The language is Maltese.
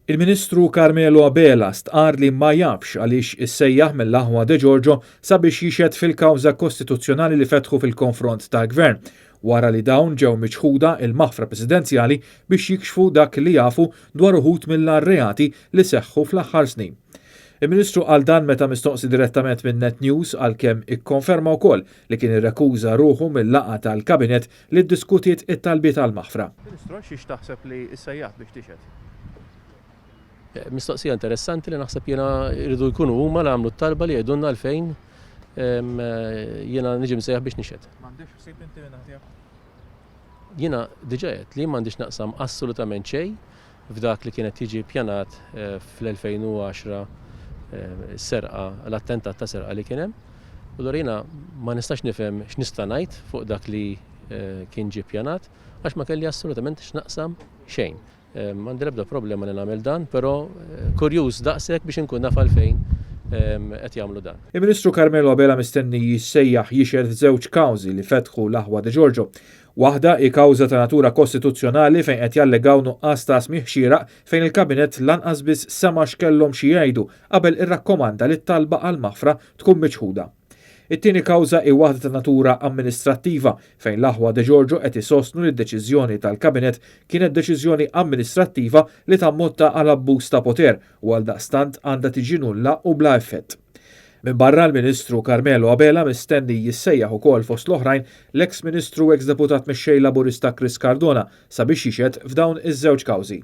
Il-Ministru Carmelo Abela stqar li ma jafx għaliex issejjaħ mill-Aħwa de Giorgio sabiex jixed fil-kawża kostituzzjonali li fetħu fil-konfront tal-Gvern wara li dawn ġew miċħuda il-maħfra presidenzjali biex jikxfu dak li jafu dwar uħud mill-arreati li seħħu fl-aħħar snin. Il-Ministru qal dan meta mistoqsi direttament minn Net News għalkemm ikkonferma wkoll li kien irrekkuża ruħu mill-laqgħa tal-Kabinet li ddiskutiet it-talbiet għall-maħfra. Ministru, xiex taħseb li issejjaħ biex tixed? Mistoqsija interessanti li naħseb jiena jridu jkunu huma li għamlu t-talba li jgħidulna għalfejn jiena niġi msejjaħ biex nixed. M'għandekx ħsieb inti minn naħtijak? Jiena diġà qed li m'għandix naqsam assolutament xejn f'dak li kienet tiġi ppjanat fl-2010 serqa l-attentat ta' serqa li kien hemm. U jiena ma nistax nifhem x'nista' ngħid fuq dak li kien ġie ppjanat għax ma kelli assolutament x'naqsam xejn. M'għandi l-ebda problema li nagħmel dan, però kurjuż daqshekk biex inkun naf għalfejn qed jagħmlu dan. Il-Ministru Carmelo Abela mistenni jissejjaħ jixed żewġ kawżi li fetħu l-Aħwa de Giorgio. Waħda hi kawża ta' natura kostituzzjonali fejn qed jallegaw nuqqas ta' smih xieraq fejn il-Kabinet lanqas biss sema x'kellhom xi jgħidu qabel irrakkomanda li t-talba għall-maħfra tkun miċħuda. It-tieni kawża hi waħda ta' natura amministrattiva fejn l-Aħwa de Giorgio qed isostnu li d-deċiżjoni tal-Kabinet kienet deċiżjoni amministrattiva li tammonta għal abbuż ta' poter u għaldaqstant għandha tiġi nulla u bla effett. Min barra l-Ministru Carmelo Abela mistenni jissejjaħ ukoll fost l-oħrajn l-eks Ministru u eks deputat mexxej Laburista Chris Cardona sabiex jixed f'dawn iż-żewġ kawżi.